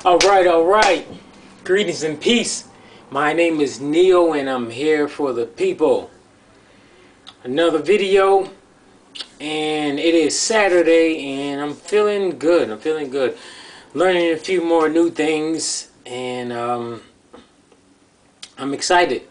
All right. Greetings and peace. My name is Neo and I'm here for the people. Another video, and it is Saturday and I'm feeling good. Learning a few more new things, and I'm excited.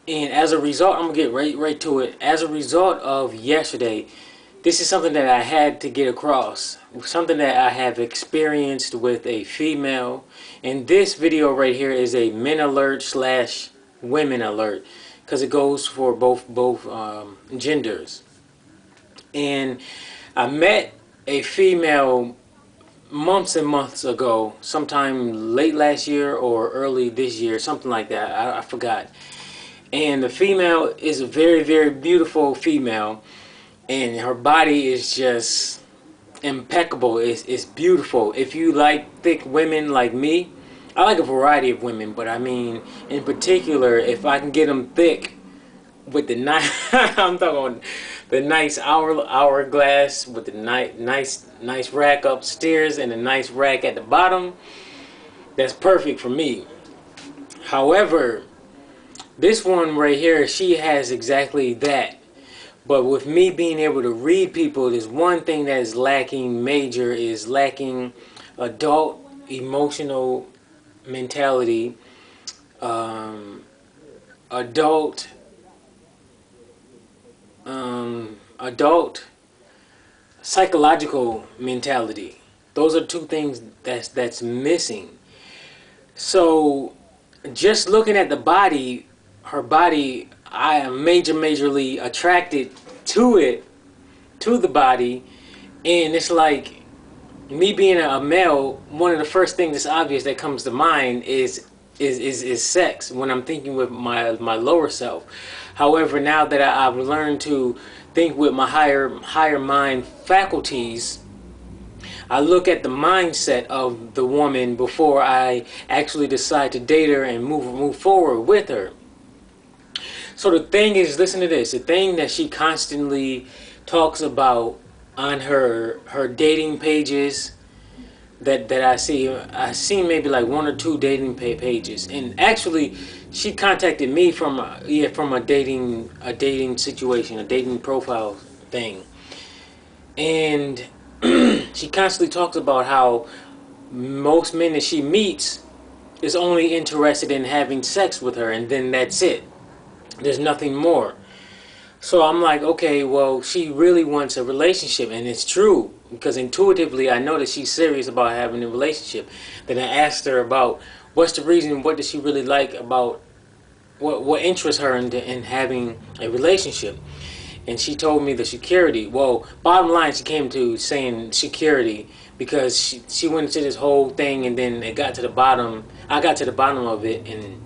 And as a result, I'm going to get right to it. As a result of yesterday, this is something that I had to get across. Something that I have experienced with a female. And this video right here is a men alert slash women alert, because it goes for both genders. And I met a female months and months ago, sometime late last year or early this year, something like that. I forgot. And the female is a very beautiful female, and her body is just impeccable. It's beautiful. If you like thick women like me, I like a variety of women, but I mean, in particular, if I can get them thick with the nice, I'm talking the nice hourglass with the nice rack upstairs and a nice rack at the bottom, that's perfect for me. However, this one right here, she has exactly that. But with me being able to read people, there's one thing that is lacking major, is lacking adult emotional mentality, adult psychological mentality. Those are two things that's missing. So just looking at the body, her body, I am majorly attracted to it, to the body. And it's like, me being a male, one of the first things that's obvious that comes to mind is sex when I'm thinking with my lower self. However, now that I've learned to think with my higher mind faculties, I look at the mindset of the woman before I actually decide to date her and move forward with her. So the thing is, listen to this, the thing that she constantly talks about on her dating pages that I see maybe like one or two dating pages. And actually, she contacted me from a dating situation, a dating profile thing. And she constantly talks about how most men that she meets is only interested in having sex with her, and then that's it. There's nothing more. So I'm like, okay, well, she really wants a relationship, and it's true, because intuitively I know that she's serious about having a relationship. Then I asked her about what's the reason, what does she really like about, what interests her in having a relationship. And she told me the security. Well, bottom line, she came to saying security, because she went into this whole thing, and then it got to the bottom. I got to the bottom of it, and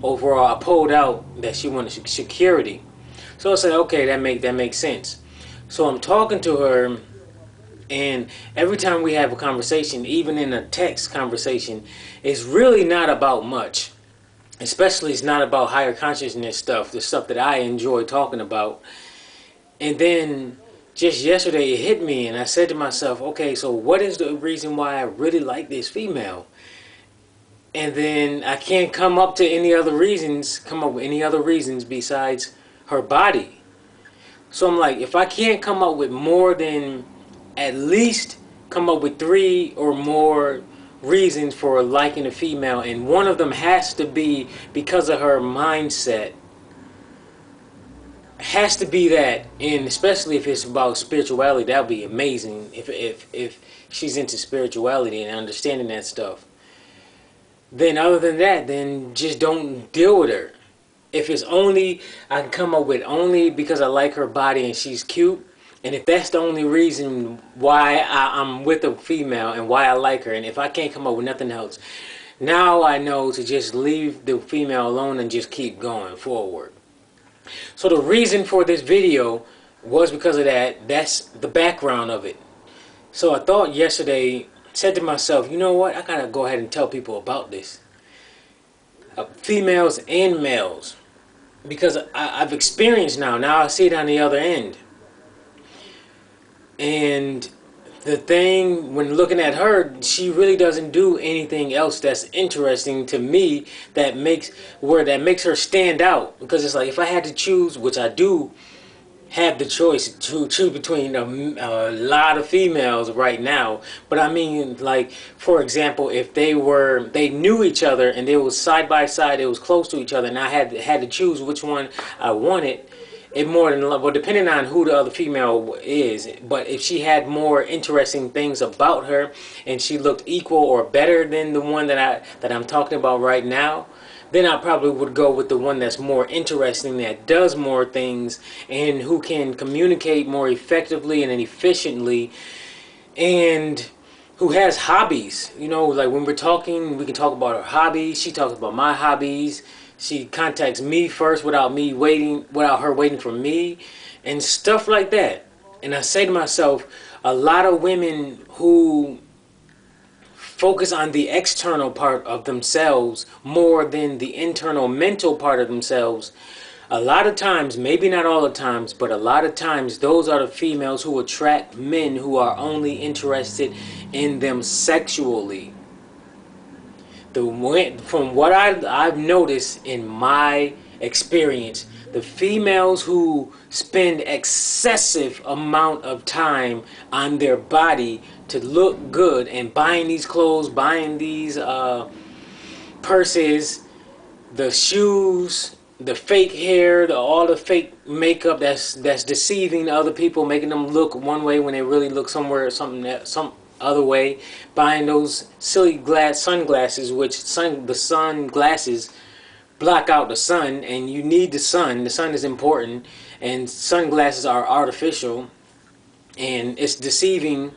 overall I pulled out that she wanted security. So I said, okay, that makes sense. So I'm talking to her, and every time we have a conversation, even in a text conversation, it's really not about much. Especially, it's not about higher consciousness stuff, the stuff that I enjoy talking about. And then just yesterday it hit me, and I said to myself, okay, so what is the reason why I really like this female? And then I can't come up with any other reasons besides her body. So I'm like, if I can't come up with more than, at least come up with 3 or more reasons for liking a female, and one of them has to be because of her mindset, has to be that. And especially if it's about spirituality, that would be amazing. If she's into spirituality and understanding that stuff. Then other than that, then just don't deal with her. If it's only, I can come up with only because I like her body and she's cute, and if that's the only reason why I'm with a female and why I like her, and if I can't come up with nothing else, now I know to just leave the female alone and just keep going forward. So the reason for this video was because of that. That's the background of it. So I thought yesterday, said to myself, you know what, I gotta go ahead and tell people about this, females and males, because I've experienced now I see it on the other end. And the thing when looking at her, she really doesn't do anything else that's interesting to me that makes her stand out. Because it's like if I had to choose, which I do have the choice to choose between a lot of females right now, but I mean, like, for example, if they knew each other and they was side by side, it was close to each other, and I had to choose which one I wanted, it more than love, well, depending on who the other female is. But if she had more interesting things about her and she looked equal or better than the one that I'm talking about right now, then I probably would go with the one that's more interesting, that does more things, and who can communicate more effectively and efficiently, and who has hobbies. You know, like when we're talking, we can talk about her hobbies. She talks about my hobbies. She contacts me first without her waiting for me, and stuff like that. And I say to myself, a lot of women who focus on the external part of themselves more than the internal mental part of themselves, a lot of times, maybe not all the times, but a lot of times, those are the females who attract men who are only interested in them sexually. From what I've noticed in my experience, the females who spend excessive amount of time on their body to look good and buying these clothes, buying these purses, the shoes, the fake hair, all the fake makeup that's deceiving other people, making them look one way when they really look some other way. Buying those silly sunglasses, the sunglasses block out the sun, and you need the sun. The sun is important, and sunglasses are artificial, and it's deceiving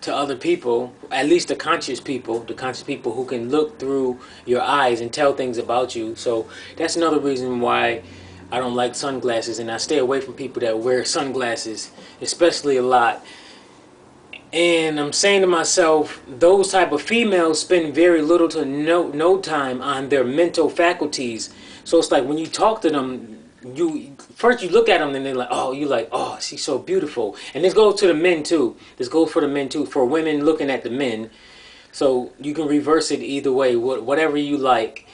to other people, at least the conscious people who can look through your eyes and tell things about you. So that's another reason why I don't like sunglasses, and I stay away from people that wear sunglasses, especially a lot. And I'm saying to myself, those type of females spend very little to no time on their mental faculties. So it's like when you talk to them, you first you look at them and they're like, oh, you like, oh, she's so beautiful. And this goes to the men too. This goes for the men too. For women looking at the men, so you can reverse it either way, whatever you like.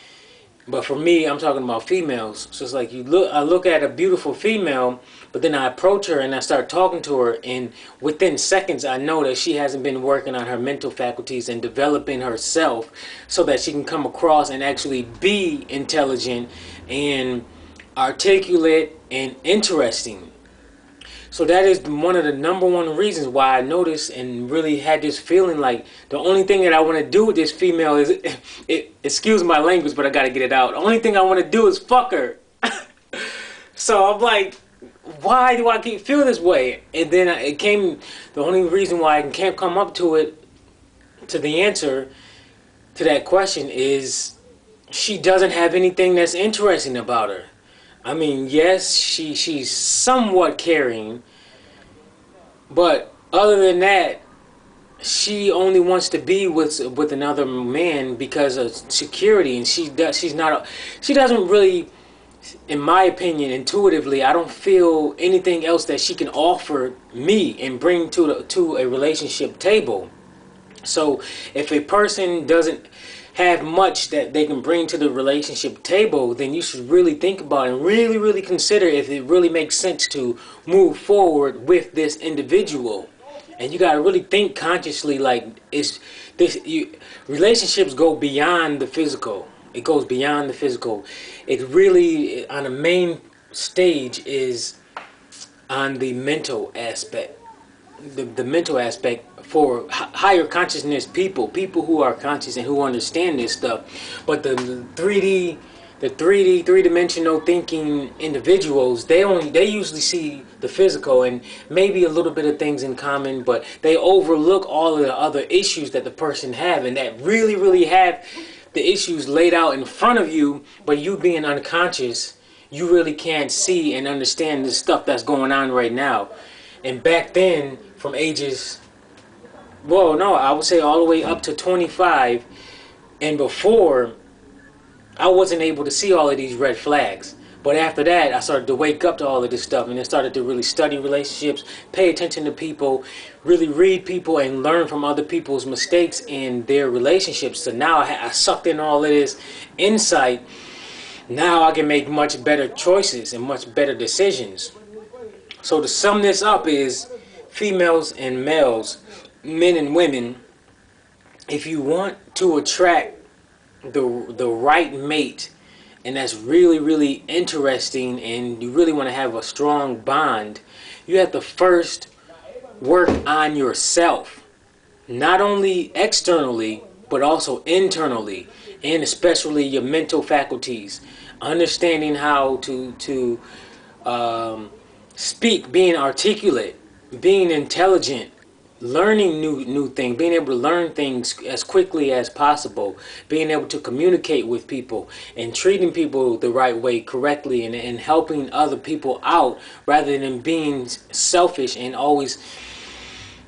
But for me, I'm talking about females. So it's like I look at a beautiful female, but then I approach her and I start talking to her, and within seconds I know that she hasn't been working on her mental faculties and developing herself so that she can come across and actually be intelligent and articulate and interesting. So that is one of the number one reasons why I noticed and really had this feeling like the only thing that I want to do with this female is, excuse my language, but I got to get it out. The only thing I want to do is fuck her. So I'm like, why do I keep feeling this way? And then the only reason why I can't come up to the answer to that question is she doesn't have anything that's interesting about her. I mean, yes, she's somewhat caring, but other than that, she only wants to be with another man because of security, and she doesn't really, in my opinion, intuitively, I don't feel anything else that she can offer me and bring to a relationship table. So if a person doesn't have much that they can bring to the relationship table, then you should really think about and really, really consider if it really makes sense to move forward with this individual. And you got to really think consciously, like, relationships go beyond the physical. It goes beyond the physical. It really, on the main stage, is on the mental aspect. The mental aspect for higher consciousness people who are conscious and who understand this stuff. But the 3D, three-dimensional thinking individuals, they usually see the physical and maybe a little bit of things in common, but they overlook all of the other issues that the person have, and that really have the issues laid out in front of you, but you being unconscious, you really can't see and understand the stuff that's going on right now. And back then, from ages, well, no, I would say all the way up to 25 and before, I wasn't able to see all of these red flags. But after that, I started to wake up to all of this stuff, and then started to really study relationships, pay attention to people, really read people, and learn from other people's mistakes in their relationships. So now I sucked in all of this insight. Now I can make much better choices and much better decisions. So to sum this up is, females and males, men and women, if you want to attract the right mate, and that's really interesting, and you really want to have a strong bond, you have to first work on yourself, not only externally but also internally, and especially your mental faculties, understanding how to speak, being articulate, being intelligent, learning new things, being able to learn things as quickly as possible, being able to communicate with people, and treating people the right way, correctly, and helping other people out, rather than being selfish and always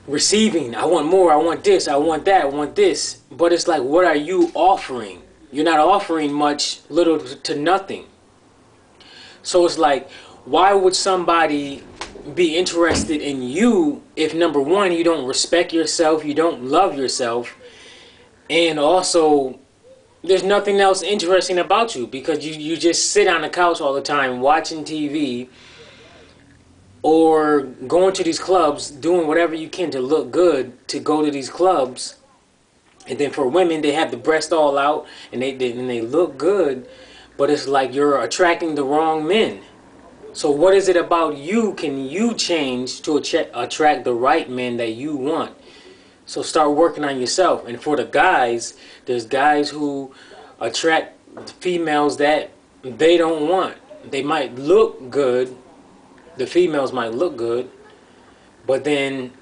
receiving. I want more, I want this, I want that, I want this. But it's like, what are you offering? You're not offering much, little to nothing. So it's like, why would somebody be interested in you if, number one, you don't respect yourself, you don't love yourself, and also there's nothing else interesting about you, because you just sit on the couch all the time watching TV, or going to these clubs, doing whatever you can to look good, to go to these clubs. And then for women, they have the breast all out, and they look good, but it's like you're attracting the wrong men. So what is it about you can you change to attract the right men that you want? So start working on yourself. And for the guys, there's guys who attract females that they don't want. They might look good, the females might look good, but then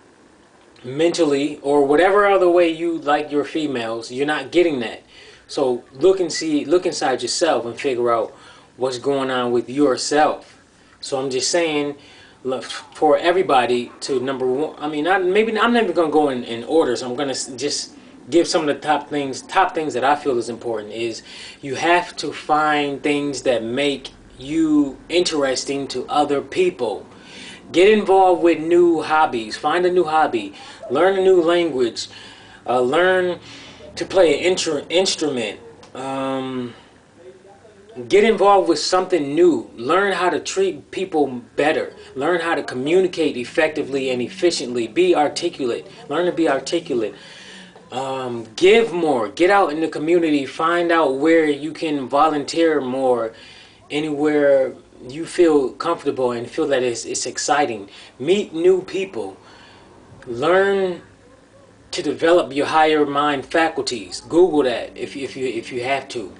mentally, or whatever other way you like your females, you're not getting that. So look inside yourself and figure out what's going on with yourself. So I'm just saying, look, for everybody to, number one, I mean, maybe I'm not even going to go in order, so I'm going to just give some of the top things that I feel is important. Is you have to find things that make you interesting to other people. Get involved with new hobbies. Find a new hobby. Learn a new language. Learn to play an instrument. Get involved with something new. Learn how to treat people better. Learn how to communicate effectively and efficiently. Be articulate. Learn to be articulate. Give more. Get out in the community. Find out where you can volunteer more. Anywhere you feel comfortable and feel that it's exciting. Meet new people. Learn to develop your higher mind faculties. Google that if you have to.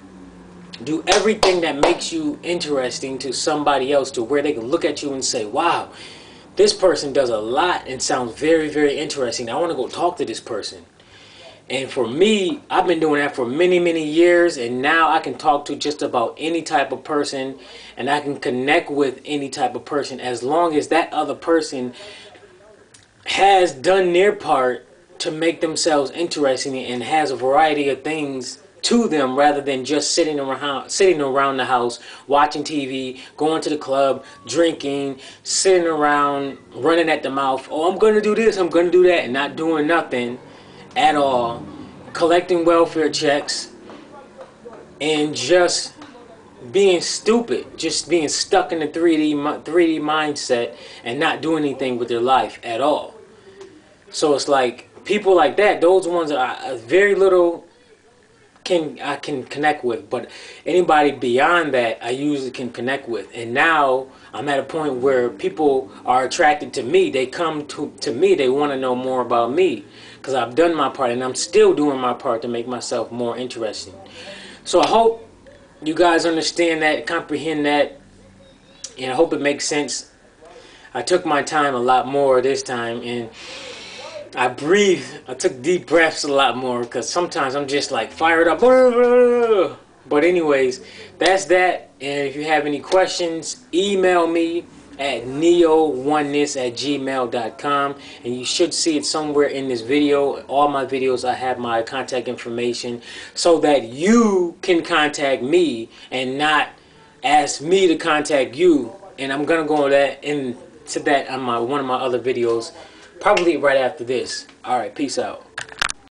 Do everything that makes you interesting to somebody else, to where they can look at you and say, wow, this person does a lot and sounds very interesting. I want to go talk to this person. And for me, I've been doing that for many years, and now I can talk to just about any type of person, and I can connect with any type of person, as long as that other person has done their part to make themselves interesting and has a variety of things to them, rather than just sitting around the house watching TV, going to the club, drinking, sitting around running at the mouth. Oh, I'm going to do this, I'm going to do that, and not doing nothing at all, collecting welfare checks, and just being stupid, just being stuck in the 3D mindset and not doing anything with their life at all. So it's like people like that, those ones are very little I can connect with, but anybody beyond that I usually can connect with. And now I'm at a point where people are attracted to me. They come to me, they want to know more about me, because I've done my part, and I'm still doing my part to make myself more interesting. So I hope you guys understand that, comprehend that, and I hope it makes sense. I took my time a lot more this time, and I breathed. I took deep breaths a lot more, because sometimes I'm just like fired up. But anyways, that's that. And if you have any questions, email me at neooneness@gmail.com, and you should see it somewhere in this video. All my videos, I have my contact information, so that you can contact me and not asked me to contact you, and I'm gonna go on that into that on one of my other videos, probably right after this. All right, peace out.